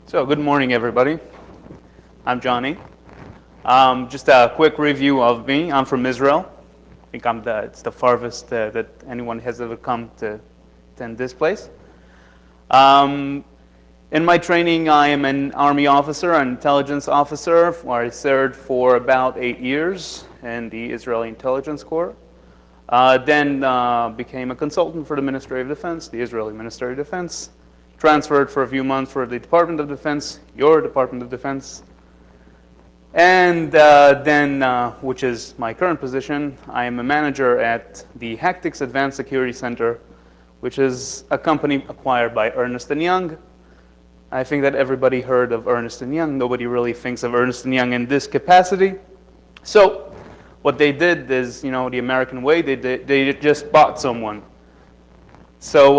So good morning, everybody. I'm Johnny. Just a quick review of me. I'm from Israel. I think it's the farthest that anyone has ever come to attend this place. In my training, I am an Army officer, an intelligence officer, where I served for about 8 years in the Israeli Intelligence Corps. Then became a consultant for the Ministry of Defense, the Israeli Ministry of Defense. Transferred for a few months for the Department of Defense, your Department of Defense. And then, which is my current position, I am a manager at the Hactics Advanced Security Center, which is a company acquired by Ernst & Young. I think that everybody heard of Ernst & Young. Nobody really thinks of Ernst & Young in this capacity. So what they did is, the American way, they just bought someone. So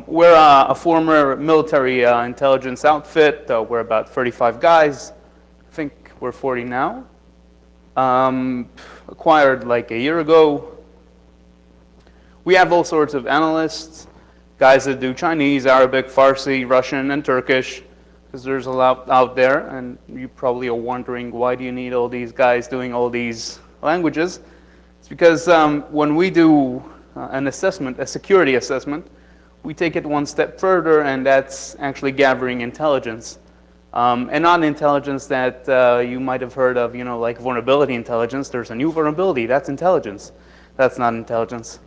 we're a former military intelligence outfit. We're about 35 guys. I think we're 40 now. Acquired like a year ago. We have all sorts of analysts, guys that do Chinese, Arabic, Farsi, Russian, and Turkish, because there's a lot out there. And you probably are wondering, why do you need all these guys doing all these languages? It's because when we do an assessment, a security assessment, we take it one step further, and that's actually gathering intelligence. And not intelligence that you might have heard of, like vulnerability intelligence. There's a new vulnerability, that's intelligence. That's not intelligence.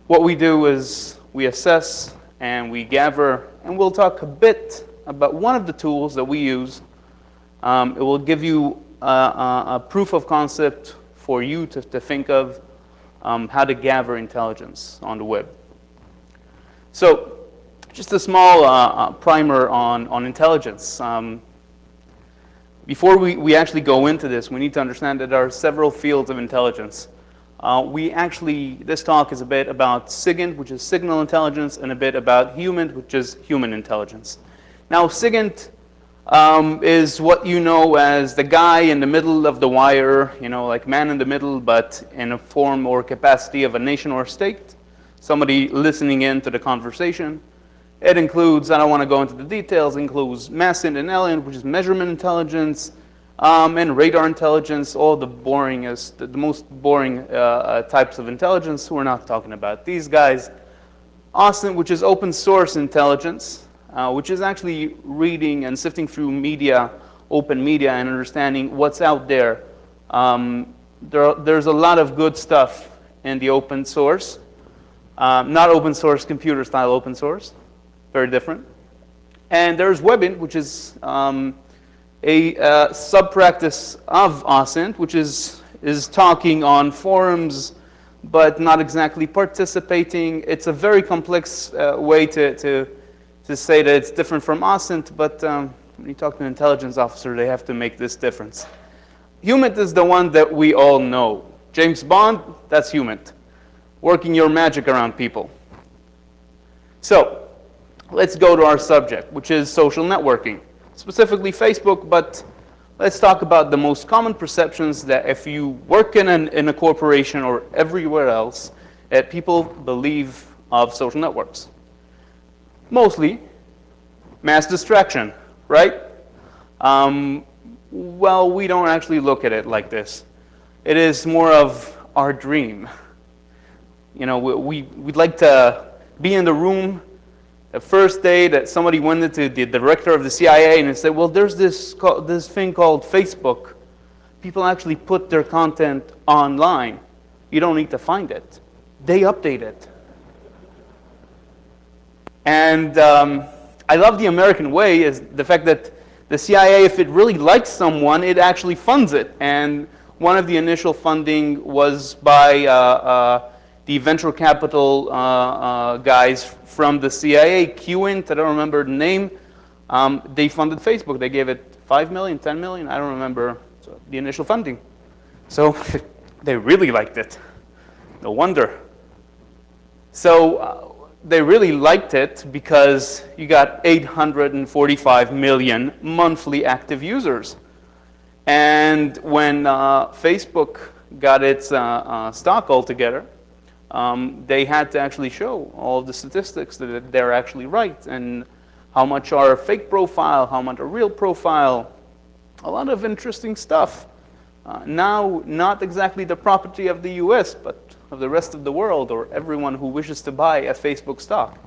What we do is we assess and we gather, and we'll talk a bit about one of the tools that we use. It will give you a proof of concept for you to think of how to gather intelligence on the web. So just a small primer on intelligence. Before we actually go into this, we need to understand that there are several fields of intelligence. This talk is a bit about SIGINT, which is signal intelligence, and a bit about HUMINT, which is human intelligence. Now, SIGINT is what you know as the guy in the middle of the wire, like man in the middle, but in a form or capacity of a nation or state, somebody listening in to the conversation. It includes, I don't want to go into the details, includes MASINT and ELINT, which is measurement intelligence, and radar intelligence, all the boringest, the most boring types of intelligence. We're not talking about these guys. OSINT, which is open source intelligence, which is actually reading and sifting through media, open media, and understanding what's out there. There's a lot of good stuff in the open source. Not open source computer style open source, very different. And there's WebInt, which is a sub-practice of OSINT, which is talking on forums, but not exactly participating. It's a very complex way to say that it's different from OSINT, but when you talk to an intelligence officer, they have to make this difference. HUMINT is the one that we all know. James Bond, that's HUMINT. Working your magic around people. So, let's go to our subject, which is social networking. Specifically Facebook, but let's talk about the most common perceptions that if you work in a corporation or everywhere else, that people believe of social networks. Mostly, mass distraction, right? Well, we don't actually look at it like this. It is more of our dream. We'd like to be in the room the first day that somebody went into the director of the CIA and said, well, there's this thing called Facebook. People actually put their content online. You don't need to find it. They update it. And I love the American way is the fact that the CIA, if it really likes someone, it actually funds it. And one of the initial funding was by the venture capital guys from the CIA, QINT, I don't remember the name. They funded Facebook. They gave it 5 million, 10 million, I don't remember the initial funding. So they really liked it. No wonder. So they really liked it because you got 845 million monthly active users. And when Facebook got its stock altogether, they had to actually show all the statistics that they're actually right. And how much are fake profile, how much are real profile, a lot of interesting stuff. Now, not exactly the property of the US, but of the rest of the world, or everyone who wishes to buy a Facebook stock.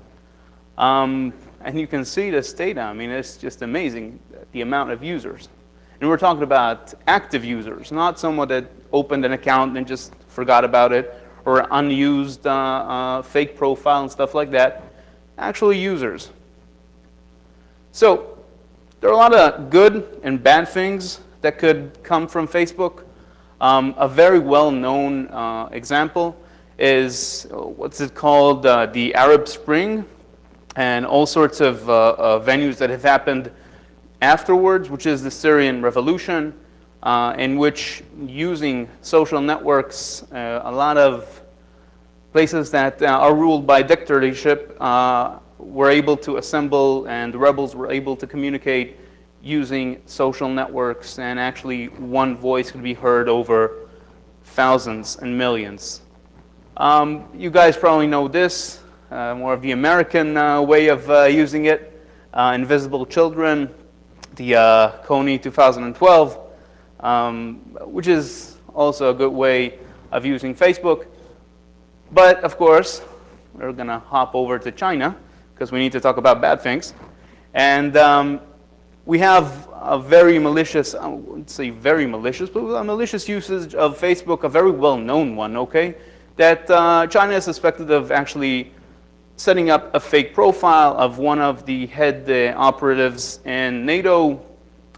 And you can see this data. I mean, it's just amazing, the amount of users. And we're talking about active users, not someone that opened an account and just forgot about it, or unused fake profile and stuff like that. Actually users. So there are a lot of good and bad things that could come from Facebook. A very well-known example is, what's it called, the Arab Spring, and all sorts of venues that have happened afterwards, which is the Syrian Revolution, in which using social networks, a lot of places that are ruled by dictatorship were able to assemble, and the rebels were able to communicate using social networks, and actually one voice could be heard over thousands and millions. You guys probably know this, more of the American way of using it, Invisible Children, the CONI 2012, which is also a good way of using Facebook. But of course, we're going to hop over to China, because we need to talk about bad things. And we have a very malicious, I wouldn't say very malicious, but a malicious usage of Facebook, a very well-known one, okay? That China is suspected of actually setting up a fake profile of one of the head operatives in NATO,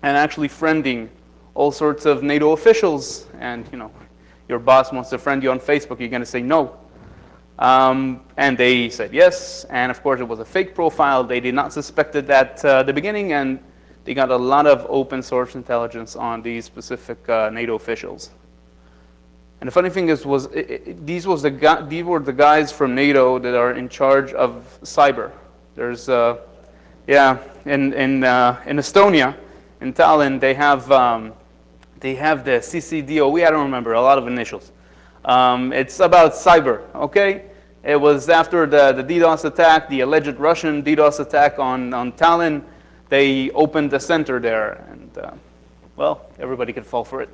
and actually friending all sorts of NATO officials. And you know, your boss wants to friend you on Facebook, you're going to say no. And they said yes, and of course it was a fake profile. They did not suspect it at the beginning, and they got a lot of open source intelligence on these specific NATO officials. And the funny thing is, these were the guys from NATO that are in charge of cyber. There's, yeah, in Estonia, in Tallinn, they have the CCDOE. I don't remember, a lot of initials. It's about cyber, okay? It was after the DDoS attack, the alleged Russian DDoS attack on Tallinn. They opened a center there, and well, everybody could fall for it.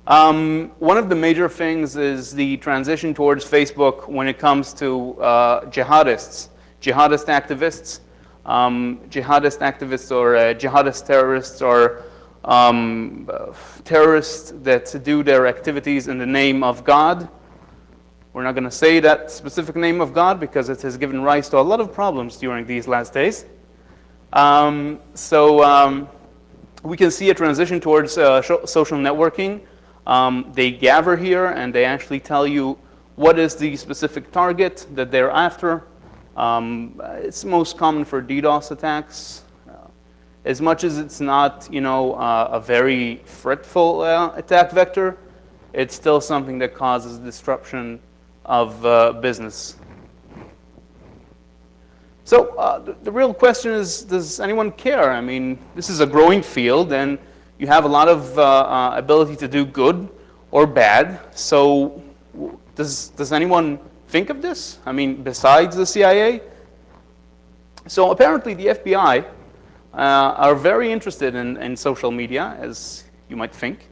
One of the major things is the transition towards Facebook when it comes to jihadist activists. Jihadist activists, or jihadist terrorists, or terrorists that do their activities in the name of God. We're not going to say that specific name of God because it has given rise to a lot of problems during these last days. We can see a transition towards social networking. They gather here and they actually tell you what is the specific target that they're after. It's most common for DDoS attacks. As much as it's not, you know, a very threatful attack vector, it's still something that causes disruption of business. So the real question is, does anyone care? I mean, this is a growing field, and you have a lot of ability to do good or bad. So does anyone think of this? I mean, besides the CIA? So apparently the FBI are very interested in social media, as you might think.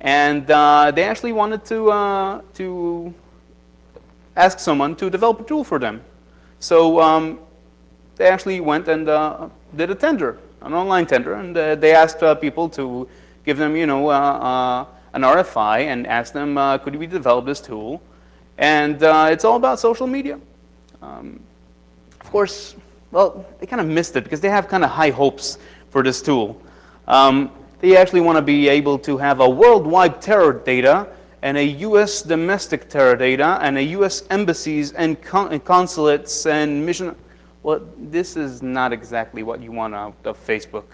And they actually wanted to ask someone to develop a tool for them. So they actually went and did a tender, an online tender, and they asked people to give them, you know, an RFI and ask them, could we develop this tool? And it's all about social media. Of course, well, they kind of missed it because they have kind of high hopes for this tool. They actually want to be able to have a worldwide terror data and a U.S. domestic terror data and a U.S. embassies and consulates and mission. Well, this is not exactly what you want out of Facebook.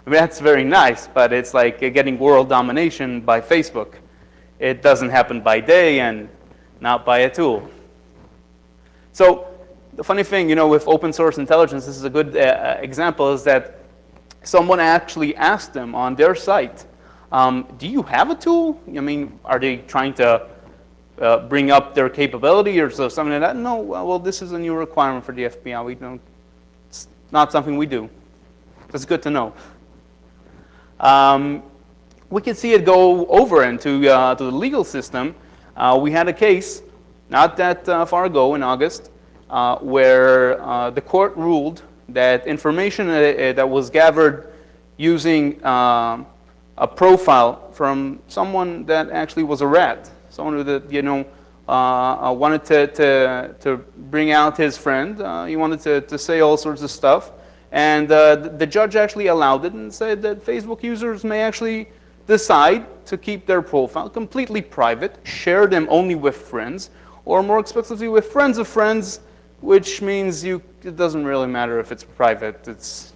I mean, that's very nice, but it's like getting world domination by Facebook. It doesn't happen by day and not by a tool. So the funny thing, you know, with open source intelligence, this is a good example, is that someone actually asked them on their site, do you have a tool? I mean, are they trying to bring up their capability or so, something like that? No, well, this is a new requirement for the FBI. We don't not something we do. That's good to know. We can see it go over into to the legal system. We had a case not that far ago in August where the court ruled that information that was gathered using a profile from someone that actually was a rat, someone that wanted to bring out his friend. He wanted to say all sorts of stuff, and the judge actually allowed it and said that Facebook users may actually decide to keep their profile completely private, share them only with friends, or more explicitly with friends of friends, which means it doesn't really matter if it's private. It's,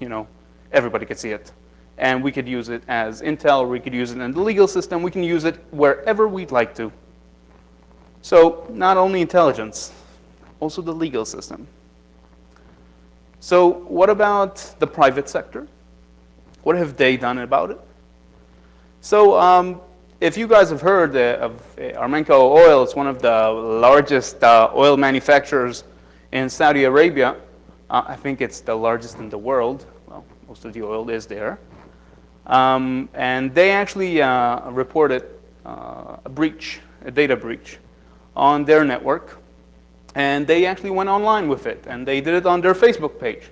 everybody could see it. And we could use it as intel, or we could use it in the legal system. We can use it wherever we'd like to. So not only intelligence, also the legal system. So what about the private sector? What have they done about it? So if you guys have heard of Aramco Oil, it's one of the largest oil manufacturers in Saudi Arabia. I think it's the largest in the world. Well, most of the oil is there. And they actually reported a data breach on their network. And they actually went online with it. And they did it on their Facebook page,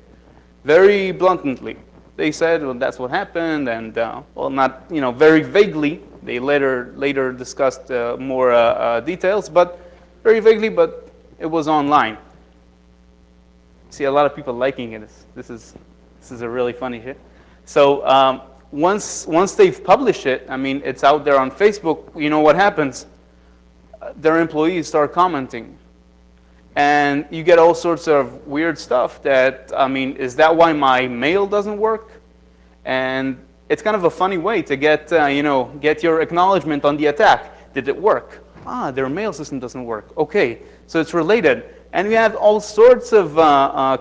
very bluntly. They said, well, that's what happened. And, well, not, very vaguely. They later discussed more details, but very vaguely, but it was online. See a lot of people liking it. This is a really funny hit. So once they've published it, I mean, it's out there on Facebook. You know what happens? Their employees start commenting, and you get all sorts of weird stuff. That, I mean, is that why my mail doesn't work? And it's kind of a funny way to get get your acknowledgement on the attack. Did it work? Their mail system doesn't work. Okay, so it's related. And we have all sorts of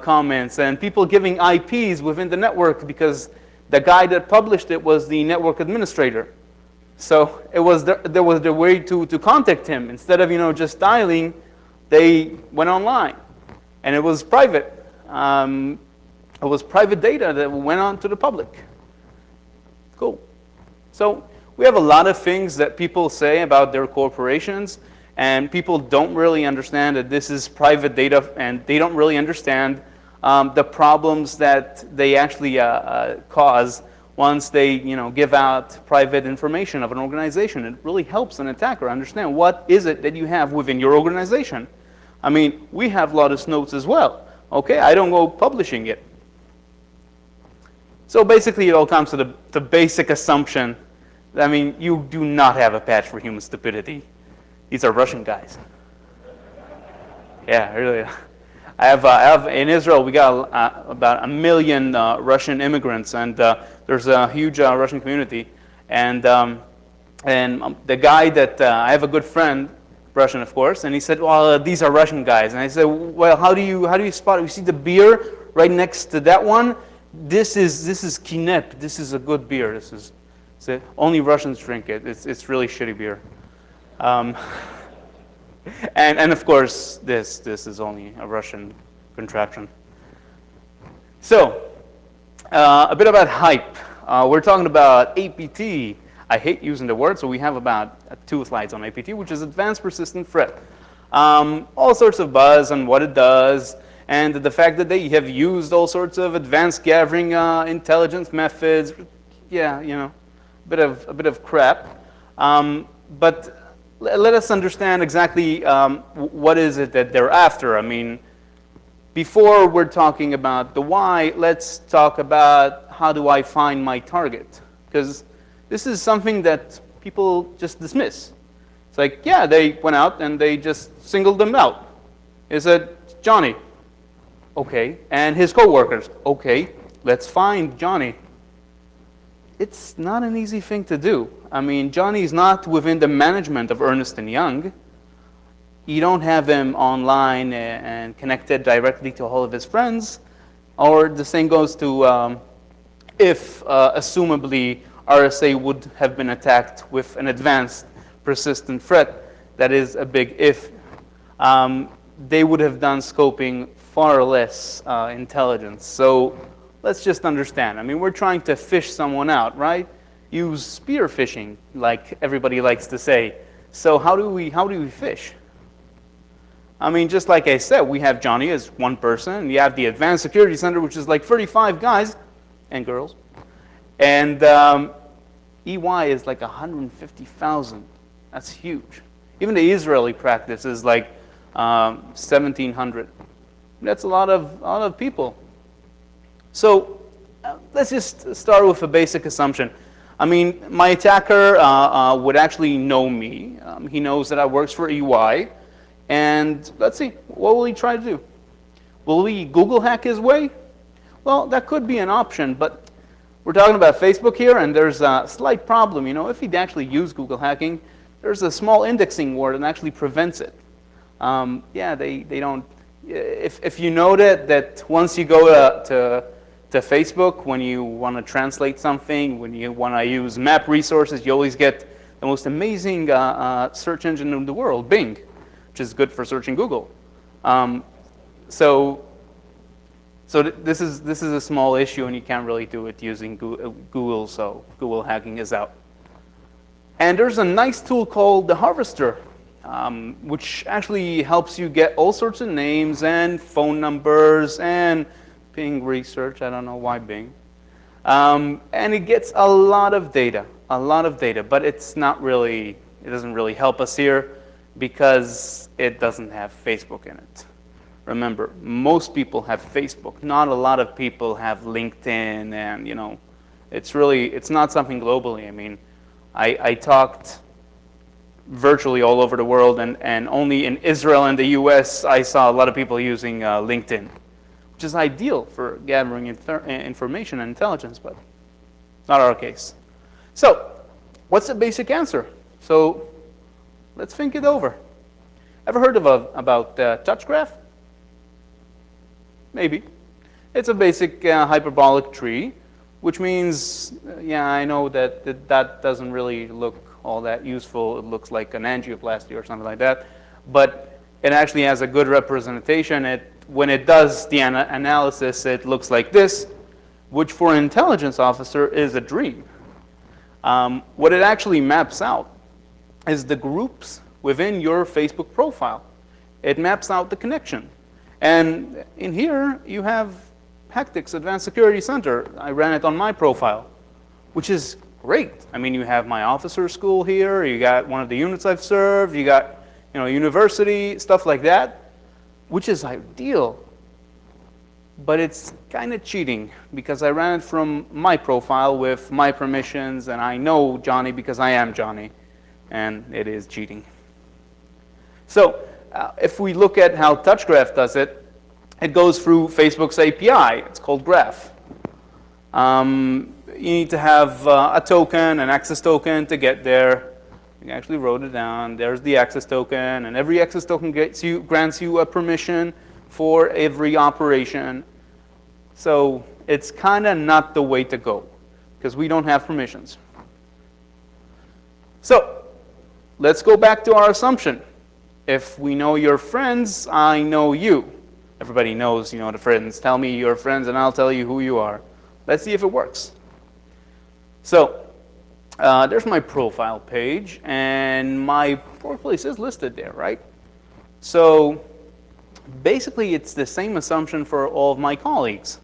comments and people giving IPs within the network because the guy that published it was the network administrator. So there was the way to contact him. Instead of just dialing, they went online, and it was private. It was private data that went on to the public. Cool. So we have a lot of things that people say about their corporations, and people don't really understand that this is private data, and they don't really understand the problems that they actually cause once they give out private information of an organization. It really helps an attacker understand what is it that you have within your organization. I mean, we have Lotus Notes as well. Okay, I don't go publishing it. So basically, it all comes to the basic assumption. I mean, you do not have a patch for human stupidity. These are Russian guys. Yeah, really. I have in Israel, we got about 1 million Russian immigrants, and there's a huge Russian community. And the guy that I have a good friend, Russian of course, and he said, well, these are Russian guys. And I said, well, how do you spot it? You see the beer right next to that one? This is Kinep. This is a good beer. Only Russians drink it. It's really shitty beer. And of course, this is only a Russian contraption. So, a bit about hype. We're talking about APT. I hate using the word, so we have about 2 slides on APT, which is Advanced Persistent Threat. All sorts of buzz on what it does, and the fact that they have used all sorts of advanced gathering intelligence methods. Yeah, a bit of crap. But let us understand exactly what is it that they're after. I mean, before we're talking about the why, let's talk about how do I find my target? Because this is something that people just dismiss. It's like, yeah, they went out and they just singled them out. Is it Johnny? Okay. And his coworkers? Okay, let's find Johnny. It's not an easy thing to do. I mean, Johnny's not within the management of Ernst & Young. You don't have him online and connected directly to all of his friends. Or the same goes to if, assumably, RSA would have been attacked with an advanced persistent threat. That is a big if. They would have done scoping far less intelligence. So let's just understand. I mean, we're trying to fish someone out, right? Use spear fishing, like everybody likes to say. So how do we fish? I mean, just like I said, we have Johnny as one person. You have the Advanced Security Center, which is like 35 guys and girls. And EY is like 150,000. That's huge. Even the Israeli practice is like 1,700. That's a lot of people. So let's just start with a basic assumption. I mean, my attacker would actually know me. He knows that I work for EY. And let's see, what will he try to do? Will he Google hack his way? Well, that could be an option, but we're talking about Facebook here, and there's a slight problem. You know, if he'd actually use Google hacking, there's a small indexing word that actually prevents it. Yeah, they don't. If you know that once you go to Facebook, when you want to translate something, when you want to use map resources, you always get the most amazing search engine in the world, Bing, which is good for searching Google. So this is a small issue, and you can't really do it using Google. So Google hacking is out. And there's a nice tool called the Harvester, which actually helps you get all sorts of names and phone numbers and Bing research. I don't know why Bing. And it gets a lot of data, but it's not really. It doesn't really help us here because it doesn't have Facebook in it. Remember, most people have Facebook. Not a lot of people have LinkedIn, and you know, it's not something globally. I mean, I talked virtually all over the world, and only in Israel and the US I saw a lot of people using LinkedIn, which is ideal for gathering information and intelligence, but not our case. So, what's the basic answer? So, let's think it over. Ever heard about touch graph? Maybe. It's a basic hyperbolic tree, which means, yeah, I know that doesn't really look all that useful. It looks like an angioplasty or something like that, but it actually has a good representation. When it does the analysis, it looks like this, which for an intelligence officer is a dream. What it actually maps out is the groups within your Facebook profile. It maps out the connection. And in here, you have Hectic's Advanced Security Center. I ran it on my profile, which is great. I mean, you have my officer school here. You got one of the units I've served. You got, you know, university, stuff like that, which is ideal. But it's kind of cheating because I ran it from my profile with my permissions, and I know Johnny because I am Johnny, and it is cheating. So if we look at how TouchGraph does it, it goes through Facebook's API. It's called Graph. You need to have a token, an access token to get there. I actually wrote it down. There's the access token, and every access token grants you a permission for every operation. So it's kind of not the way to go because we don't have permissions. So let's go back to our assumption. If we know your friends, I know you. Everybody knows, you know, the friends. Tell me your friends, and I'll tell you who you are. Let's see if it works. So there's my profile page, and my workplace is listed there, right? So basically, it's the same assumption for all of my colleagues.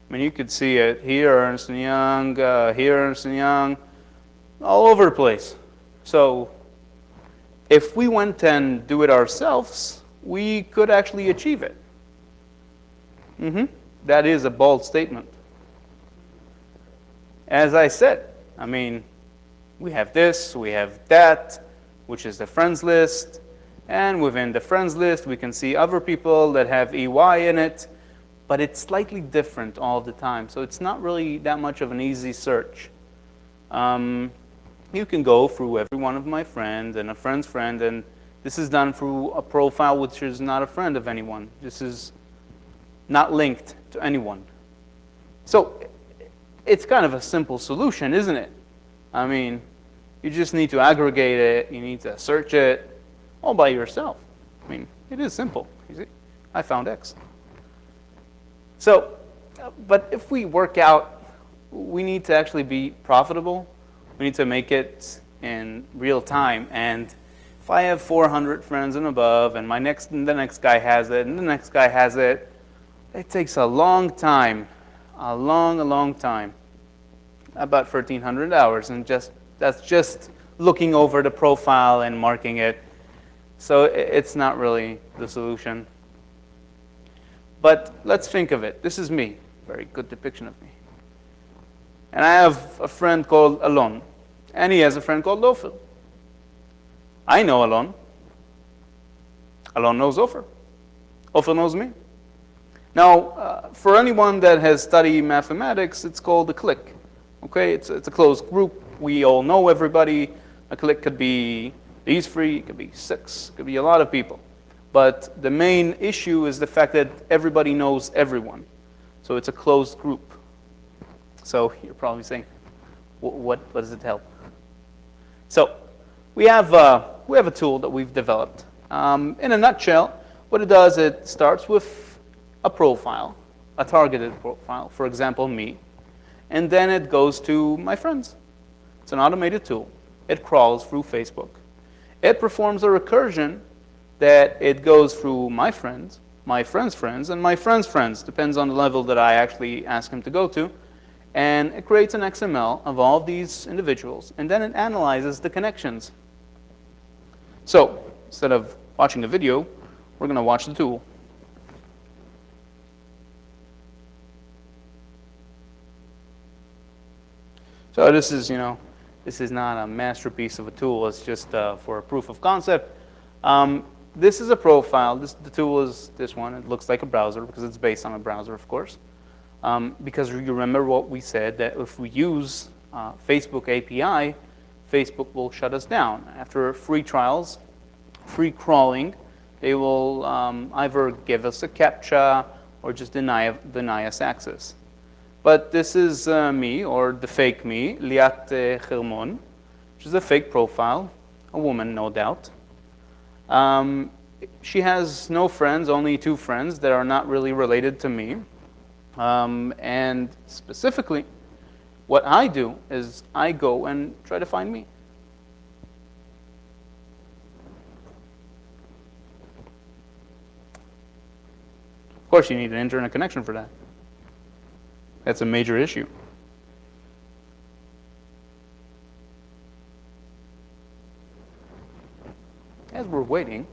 I mean, you could see it here, Ernst & Young, here, Ernst & Young, all over the place. So if we went and do it ourselves, we could actually achieve it. That is a bold statement. As I said, I mean, we have this, we have that, which is the friends list. And within the friends list, we can see other people that have EY in it. But it's slightly different all the time. So it's not really that much of an easy search. You can go through every one of my friends and a friend's friend, and this is done through a profile which is not a friend of anyone. This is not linked to anyone. So it's kind of a simple solution, isn't it? I mean, you just need to aggregate it. You need to search it all by yourself. I mean, it is simple. You see, I found X. So But if we work out, we need to actually be profitable. We need to make it in real time. And if I have 400 friends and above, and the next guy has it, and the next guy has it, it takes a long time, a long time, about 1,300 hours, and that's just looking over the profile and marking it. So it's not really the solution. But let's think of it. This is me. Very good depiction of me. And I have a friend called Alon, and he has a friend called Ofer. I know Alon. Alon knows Ofer. Ofer knows me. Now, for anyone that has studied mathematics, it's called a clique. Okay, it's a closed group. We all know everybody. A clique could be these three, it could be 6, it could be a lot of people. But the main issue is the fact that everybody knows everyone. So it's a closed group. So you're probably saying, what does it help? So we have a tool that we've developed. In a nutshell, what it does, it starts with a profile, a targeted profile, for example, me. And then it goes to my friends. It's an automated tool. It crawls through Facebook. It performs a recursion that it goes through my friends' friends, and my friend's friends, depends on the level that I actually ask him to go to. And it creates an XML of all of these individuals, and then it analyzes the connections. So instead of watching a video, we're going to watch the tool. So this is, this is not a masterpiece of a tool. It's just for a proof of concept. This is a profile. The tool is this one. It looks like a browser because it's based on a browser, of course. Because you remember what we said, that if we use Facebook API, Facebook will shut us down. After free trials, free crawling, they will either give us a CAPTCHA or just deny us access. But this is me, or the fake me, Liat Hermon, which is a fake profile, a woman, no doubt. She has no friends, only 2 friends that are not really related to me. And specifically, what I do is I go and try to find me. Of course, you need an internet connection for that. That's a major issue. As we're waiting,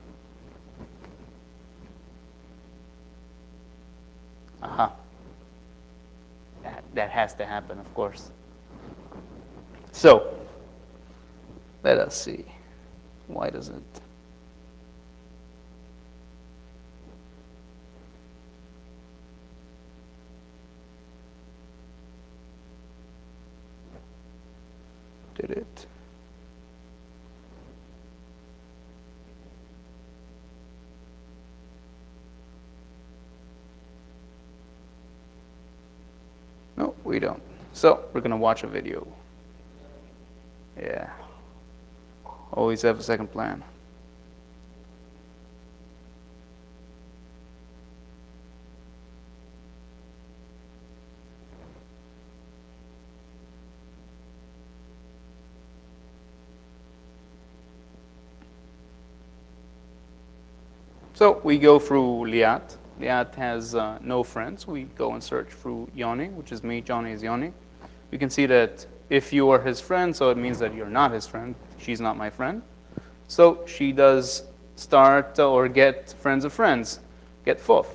that has to happen, of course. So, let us see. Why does it? Did it? No, we don't. So we're going to watch a video. Yeah. Always have a second plan. So we go through Liat. Liat has no friends. We go and search through Yoni, which is me. Johnny is Yoni. We can see that if you are his friend, so it means that you're not his friend. She's not my friend. So she does start or get friends of friends, get fof.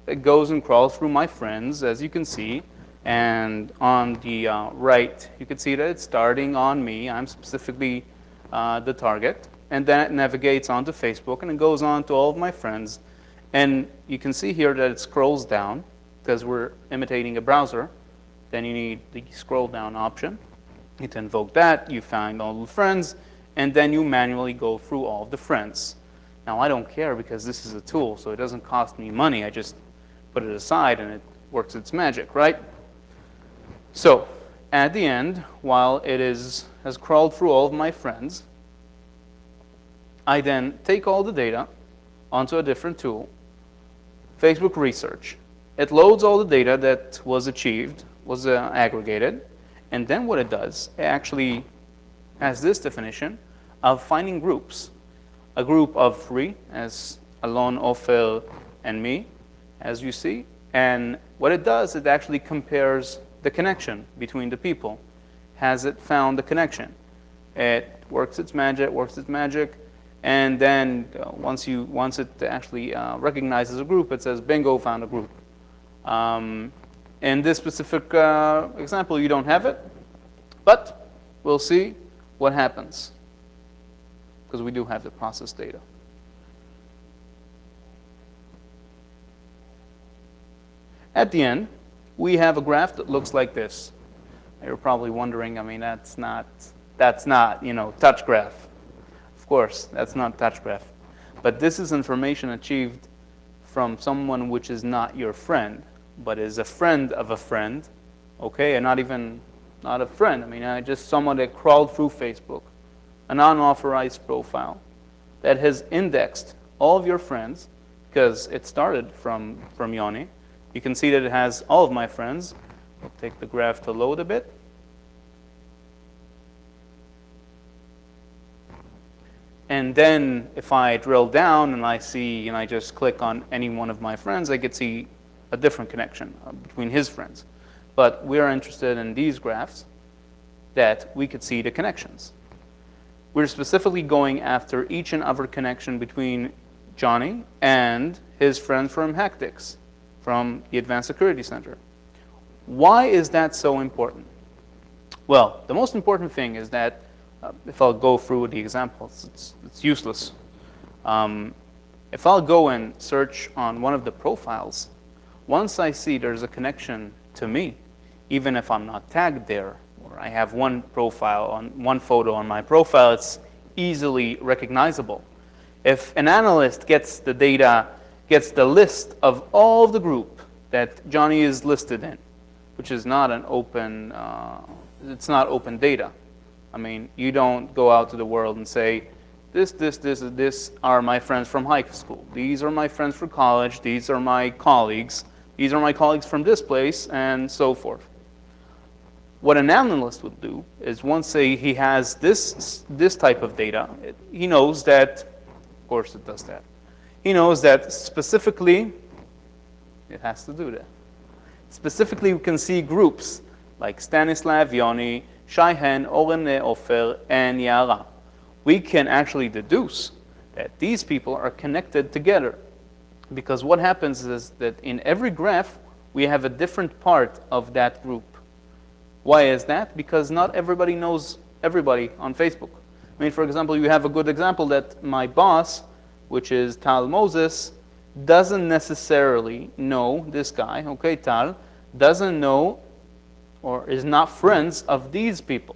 It goes and crawls through my friends, as you can see. And on the right, you can see that it's starting on me. I'm specifically the target. And then it navigates onto Facebook, and it goes on to all of my friends. And you can see here that it scrolls down, because we're imitating a browser. Then you need the scroll down option. You can invoke that, you find all the friends, and then you manually go through all of the friends. Now I don't care because this is a tool, so it doesn't cost me money. I just put it aside and it works its magic, right? So at the end, while it has crawled through all of my friends, I then take all the data onto a different tool, Facebook Research, it loads all the data that was achieved, was aggregated, and then what it does, it actually has this definition of finding groups. A group of 3, as Alon, Ofer, and me, as you see. And what it does, it actually compares the connection between the people. Has it found the connection? It works its magic, and then once it actually recognizes a group, it says, bingo, found a group. In this specific example, you don't have it, but we'll see what happens, because we do have the process data. At the end, we have a graph that looks like this. You're probably wondering, I mean, that's not, touch graph. Of course, that's not touch graph. But this is information achieved from someone which is not your friend, but is a friend of a friend, okay? And not a friend. I mean, just someone that crawled through Facebook, an unauthorized profile that has indexed all of your friends, because it started from Yoni. You can see that it has all of my friends. We'll take the graph to load a bit. And then if I drill down and I see, and I just click on any one of my friends, I could see a different connection between his friends. But we are interested in these graphs that we could see the connections. We're specifically going after each and every connection between Johnny and his friend from Hactics, from the Advanced Security Center. Why is that so important? Well, the most important thing is that, if I'll go through the examples, it's useless. If I'll go and search on one of the profiles, once I see there's a connection to me, even if I'm not tagged there, or I have one profile on one photo on my profile, it's easily recognizable. If an analyst gets the data, gets the list of all the group that Johnny is listed in, which is not an open, it's not open data. I mean, you don't go out to the world and say, this are my friends from high school. These are my friends from college. These are my colleagues. These are my colleagues from this place, and so forth. What an analyst would do is once he has this type of data, he knows that, of course it does that. He knows that specifically, it has to do that. Specifically, we can see groups like Stanislav, Yoni, Shai-Hen, Oren, Ofer, and Yara. We can actually deduce that these people are connected together. Because what happens is that in every graph, we have a different part of that group. Why is that? Because not everybody knows everybody on Facebook. I mean, for example, you have a good example that my boss, which is Tal Moses, doesn't necessarily know this guy, okay, Tal, doesn't know or is not friends of these people.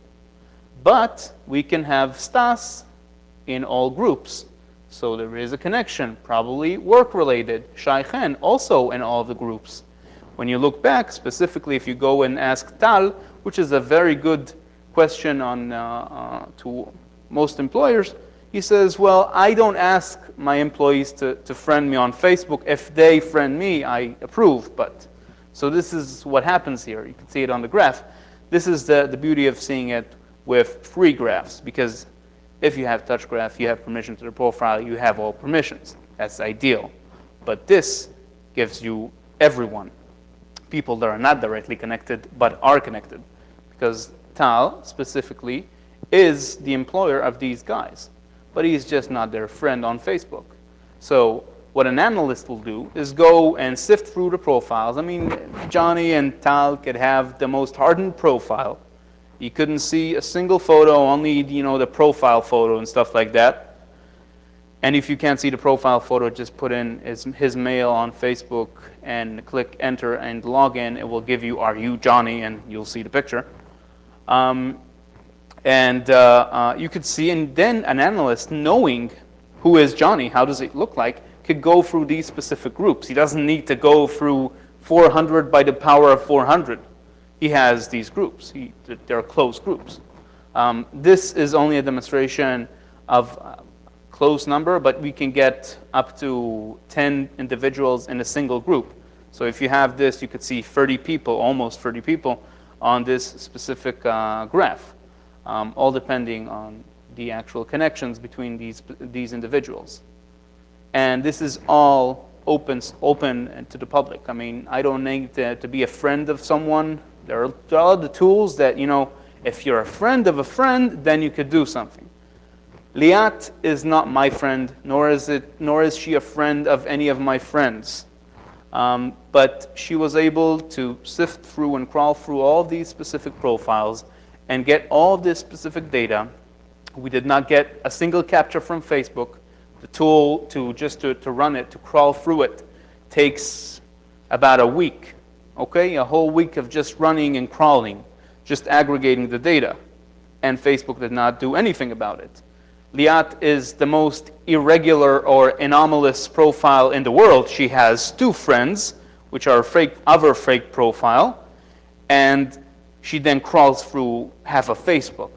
But we can have Stas in all groups. So there is a connection, probably work-related. Shai-Hen also in all the groups. When you look back, specifically if you go and ask Tal, which is a very good question to most employers, he says, well, I don't ask my employees to friend me on Facebook. If they friend me, I approve. But so this is what happens here. You can see it on the graph. This is the beauty of seeing it with free graphs, because if you have touch graph, you have permission to the profile, you have all permissions. That's ideal. But this gives you everyone, people that are not directly connected but are connected, because Tal specifically is the employer of these guys, but he's just not their friend on Facebook. So what an analyst will do is go and sift through the profiles. I mean, Johnny and Tal could have the most hardened profile. You couldn't see a single photo, only the profile photo and stuff like that. And if you can't see the profile photo, just put in his mail on Facebook and click enter and log in. It will give you, are you Johnny? And you'll see the picture. You could see, and then an analyst, knowing who is Johnny, how does it look like, could go through these specific groups. He doesn't need to go through 400 by the power of 400. He has these groups. They're closed groups. This is only a demonstration of close number, but we can get up to 10 individuals in a single group. So if you have this, you could see 30 people, almost 30 people, on this specific graph, all depending on the actual connections between these individuals. And this is all open to the public. I mean, I don't need to be a friend of someone. There are the tools that, you know, if you're a friend of a friend, then you could do something. Liat is not my friend, nor is she a friend of any of my friends. But she was able to sift through and crawl through all these specific profiles and get all this specific data. We did not get a single capture from Facebook. The tool to run it, to crawl through it, takes about a week. Okay, a whole week of just running and crawling, just aggregating the data. And Facebook did not do anything about it. Liat is the most irregular or anomalous profile in the world. She has 2 friends, which are other fake profile, and she then crawls through half of Facebook,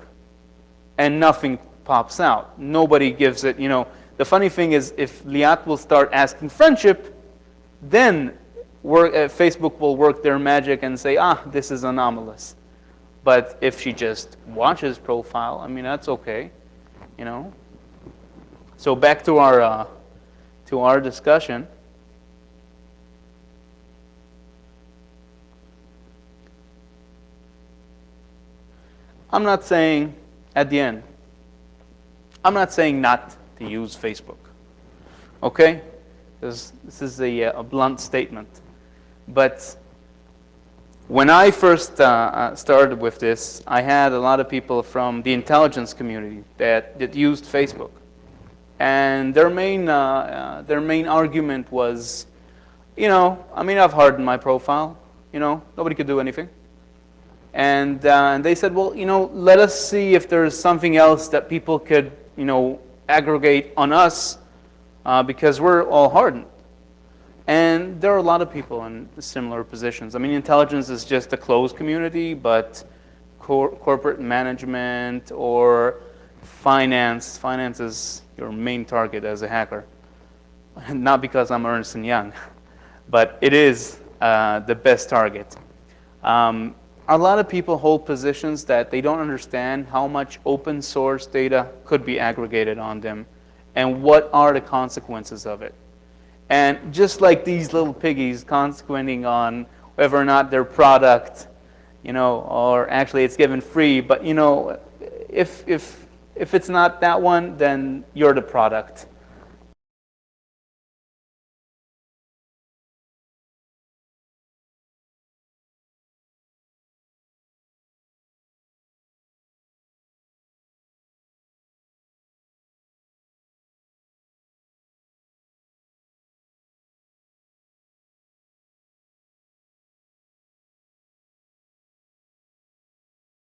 and nothing pops out. Nobody gives it, you know. The funny thing is, if Liat will start asking friendship, then Facebook will work their magic and say, this is anomalous. But if she just watches profile, I mean, that's okay. You know, so back to our discussion. I'm not saying at the end. I'm not saying not to use Facebook. Okay, this is a blunt statement. But when I first started with this, I had a lot of people from the intelligence community that used Facebook, and their main argument was, you know, I mean, I've hardened my profile, you know, nobody could do anything, and they said, well, you know, let us see if there's something else that people could, you know, aggregate on us, because we're all hardened. And there are a lot of people in similar positions. I mean, intelligence is just a closed community, but corporate management or finance is your main target as a hacker. Not because I'm Ernst & Young, but it is the best target. A lot of people hold positions that they don't understand how much open source data could be aggregated on them and what are the consequences of it. And just like these little piggies consequencing on whether or not their product, you know, or actually it's given free, but you know, if it's not that one, then you're the product.